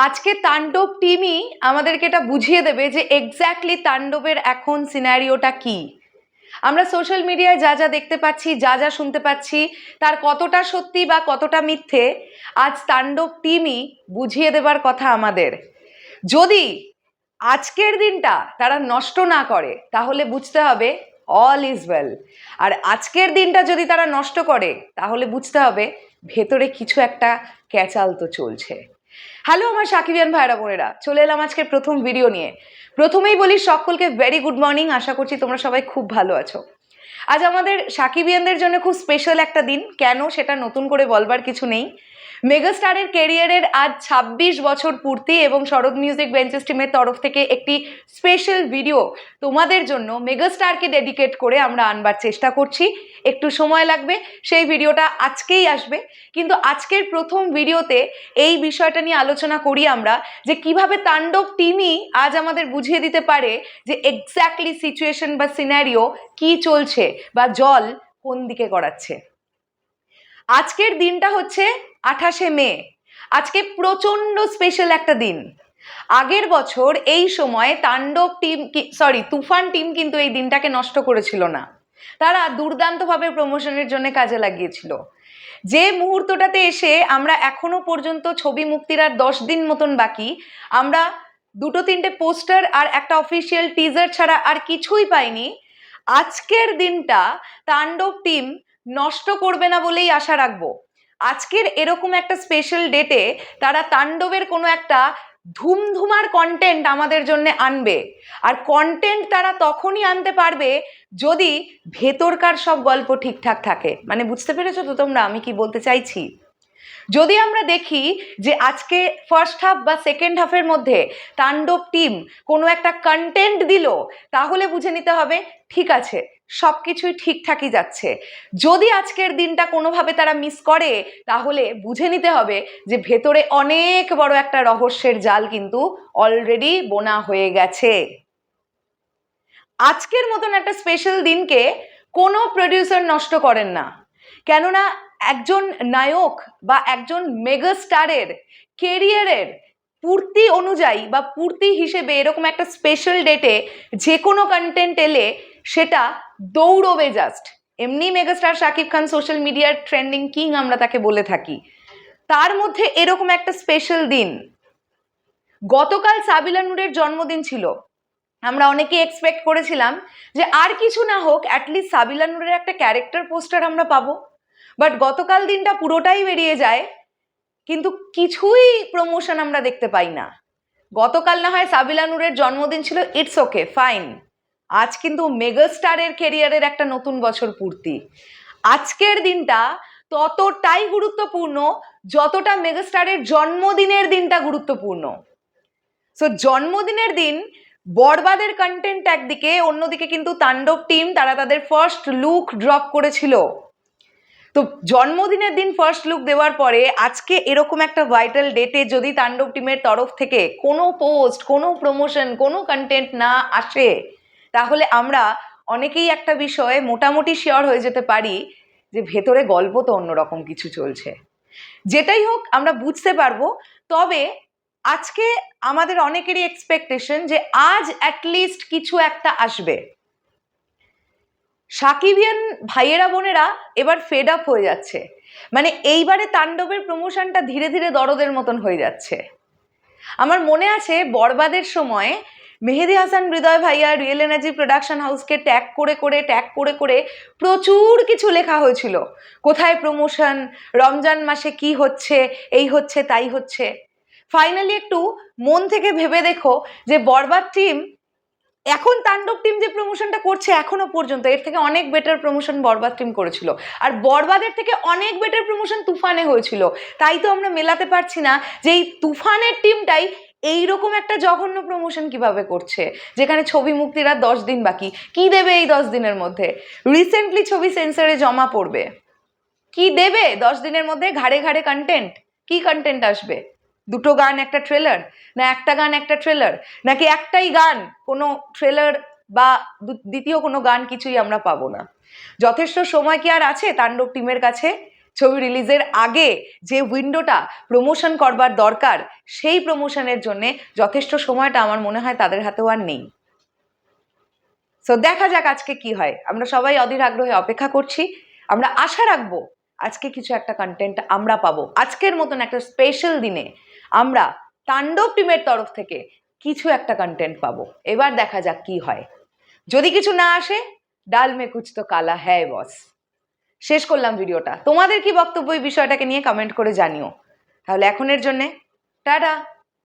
আজকে তাণ্ডব টিমই আমাদেরকে এটা বুঝিয়ে দেবে যে এক্স্যাক্টলি তাণ্ডবের এখন সিনারিওটা কি। আমরা সোশ্যাল মিডিয়ায় যা যা দেখতে পাচ্ছি, যা যা শুনতে পাচ্ছি, তার কতটা সত্যি বা কতটা মিথ্যে আজ তাণ্ডব টিমই বুঝিয়ে দেবার কথা আমাদের। যদি আজকের দিনটা তারা নষ্ট না করে তাহলে বুঝতে হবে অল ইজ ওয়েল, আর আজকের দিনটা যদি তারা নষ্ট করে তাহলে বুঝতে হবে ভেতরে কিছু একটা ক্যাচাল তো চলছে। হ্যালো আমার সাকিবিয়ান ভাইরা বোনেরা, চলে এলাম আজকের প্রথম ভিডিও নিয়ে। প্রথমেই বলি সকলকে ভেরি গুড মর্নিং, আশা করছি তোমরা সবাই খুব ভালো আছো। আজ আমাদের সাকিবিয়ানদের জন্য খুব স্পেশাল একটা দিন, কেন সেটা নতুন করে বলবার কিছু নেই। মেগাস্টারের ক্যারিয়ারের আজ 26 বছর পূর্তি এবং শরৎ মিউজিক বেঞ্চেস টিমের তরফ থেকে একটি স্পেশাল ভিডিও তোমাদের জন্য মেগাস্টারকে ডেডিকেট করে আমরা আনবার চেষ্টা করছি। একটু সময় লাগবে, সেই ভিডিওটা আজকেই আসবে, কিন্তু আজকের প্রথম ভিডিওতে এই বিষয়টা নিয়ে আলোচনা করি আমরা যে কিভাবে তাণ্ডব টিমই আজ আমাদের বুঝিয়ে দিতে পারে যে এক্স্যাক্টলি সিচুয়েশন বা সিনারিও কি চলছে বা জল কোন দিকে গড়াচ্ছে। আজকের দিনটা হচ্ছে 28শে মে। আজকে প্রচন্ড স্পেশাল একটা দিন। আগের বছর এই সময় তাণ্ডব টিম তুফান টিম কিন্তু এই দিনটাকে নষ্ট করেছিল না, তারা দুর্দান্তভাবে প্রমোশনের জন্য কাজে লাগিয়েছিল। যে মুহূর্তটাতে এসে আমরা এখনো পর্যন্ত ছবি মুক্তির আর 10 দিন মতন বাকি, আমরা 2-3টে পোস্টার আর একটা অফিসিয়াল টিজার ছাড়া আর কিছুই পাইনি। আজকের দিনটা তাণ্ডব টিম নষ্ট করবে না বলেই আশা রাখবো। আজকের এরকম একটা স্পেশাল ডেটে তারা তাণ্ডবের কোনো একটা ধুমধুমার কন্টেন্ট আমাদের জন্য আনবে, আর কন্টেন্ট তারা তখনই আনতে পারবে যদি ভেতরকার সব গল্প ঠিকঠাক থাকে। মানে বুঝতে পেরেছো তো তোমরা আমি কি বলতে চাইছি? যদি আমরা দেখি যে আজকে ফার্স্ট হাফ বা সেকেন্ড হাফের মধ্যে তাণ্ডব টিম কোনো একটা কন্টেন্ট দিল, তাহলে বুঝে নিতে হবে ঠিক আছে, সব কিছুই ঠিকঠাকই যাচ্ছে। যদি আজকের দিনটা কোনোভাবে তারা মিস করে, তাহলে বুঝে নিতে হবে যে ভেতরে অনেক বড় একটা রহস্যের জাল কিন্তু অলরেডি বোনা হয়ে গেছে। আজকের মতন একটা স্পেশাল দিনকে কোনো প্রডিউসার নষ্ট করেন না, কেননা একজন নায়ক বা একজন মেগাস্টারের কেরিয়ারের পূর্তি অনুযায়ী বা পূর্তি হিসেবে এরকম একটা স্পেশাল ডেটে যে কোনো কন্টেন্ট এলে সেটা দৌড়বে জাস্ট। এমনি মেগাস্টার শাকিব খান সোশ্যাল মিডিয়ার ট্রেন্ডিং কিং আমরা তাকে বলে থাকি, তার মধ্যে এরকম একটা স্পেশাল দিন। গতকাল সাবিলা নূরের জন্মদিন ছিল, আমরা অনেকে এক্সপেক্ট করেছিলাম যে আর কিছু না হোক অ্যাটলিস্ট সাবিলা নূরের একটা ক্যারেক্টার পোস্টার আমরা পাবো, বাট গতকাল দিনটা পুরোটাই বেরিয়ে যায়, কিন্তু কিছুই প্রমোশন আমরা দেখতে পাই না। গতকাল না হয় সাবিলা নূরের জন্মদিন ছিল, ইটস ওকে ফাইন, আজ কিন্তু মেগাস্টারের ক্যারিয়ারের একটা নতুন বছর পূর্তি। আজকের দিনটা ততটাই গুরুত্বপূর্ণ যতটা মেগাস্টারের জন্মদিনের দিনটা গুরুত্বপূর্ণ। সো জন্মদিনের দিন বরবাদের কন্টেন্ট একদিকে, অন্যদিকে কিন্তু তাণ্ডব টিম তারা তাদের ফার্স্ট লুক ড্রপ করেছিল। তো জন্মদিনের দিন ফার্স্ট লুক দেওয়ার পরে আজকে এরকম একটা ভাইটাল ডেটে যদি তাণ্ডব টিমের তরফ থেকে কোনো পোস্ট, কোনো প্রমোশন, কোনো কন্টেন্ট না আসে, তাহলে আমরা অনেকেই একটা বিষয়ে মোটামুটি শিওর হয়ে যেতে পারি যে ভেতরে গল্প তো অন্যরকম কিছু চলছে। যেটাই হোক আমরা বুঝতে পারবো। তবে আজকে আমাদের অনেকেরই এক্সপেকটেশন যে আজ অ্যাটলিস্ট কিছু একটা আসবে। সাকিবিয়ান ভাইয়েরা বোনেরা এবার ফেড আপ হয়ে যাচ্ছে, মানে এইবারে তাণ্ডবের প্রমোশনটা ধীরে ধীরে দরদের মতন হয়ে যাচ্ছে। আমার মনে আছে বরবাদের সময় মেহেদি হাসান হৃদয় ভাইয়া রিয়েল এনার্জি প্রোডাকশন হাউসকে ট্যাগ করে করে প্রচুর কিছু লেখা হয়েছিল, কোথায় প্রমোশন, রমজান মাসে কি হচ্ছে, এই হচ্ছে তাই হচ্ছে। ফাইনালি একটু মন থেকে ভেবে দেখো যে বরবাদ টিম এখন তাণ্ডব টিম যে প্রমোশনটা করছে এখনো পর্যন্ত এর থেকে অনেক বেটার প্রমোশন বরবাদ টিম করেছিল, আর বরবাদের থেকে অনেক বেটার প্রমোশন তুফানে হয়েছিল। তাই তো আমরা মেলাতে পারছি না যে এই তুফানের টিমটাই এইরকম একটা জঘন্য প্রমোশন কিভাবে করছে, যেখানে ছবি মুক্তির আর 10 দিন বাকি। কি দেবে এই 10 দিনের মধ্যে? রিসেন্টলি ছবি সেন্সরে জমা পড়বে, কি দেবে 10 দিনের মধ্যে? ঘাড়ে ঘাড়ে কন্টেন্ট। কি কন্টেন্ট আসবে? 2টো গান একটা ট্রেলার, না একটা গান একটা ট্রেলার, নাকি একটাই গান কোনো ট্রেলার বা দ্বিতীয় কোনো গান? কিছুই আমরা পাবো না। যথেষ্ট সময় কি আর আছে তাণ্ডব টিমের কাছে? ছবি রিলিজের আগে যে উইন্ডোটা প্রমোশন করবার দরকার, সেই প্রমোশনের জন্য যথেষ্ট সময়টা আমার মনে হয় তাদের হাতেও আর নেই। সো দেখা যাক আজকে কি হয়। আমরা সবাই অধীর আগ্রহে অপেক্ষা করছি। আমরা আশা রাখবো আজকে কিছু একটা কন্টেন্ট আমরা পাবো। আজকের মতন একটা স্পেশাল দিনে আমরা তাণ্ডব টিমের তরফ থেকে কিছু একটা কন্টেন্ট পাবো। এবার দেখা যাক কি হয়। যদি কিছু না আসে, ডাল মে কুছ তো কালা হ্যায় বস। শেষ করলাম ভিডিওটা। তোমাদের কি বক্তব্য এই বিষয়টাকে নিয়ে কমেন্ট করে জানিও। তাহলে এখনের জন্যে টাটা।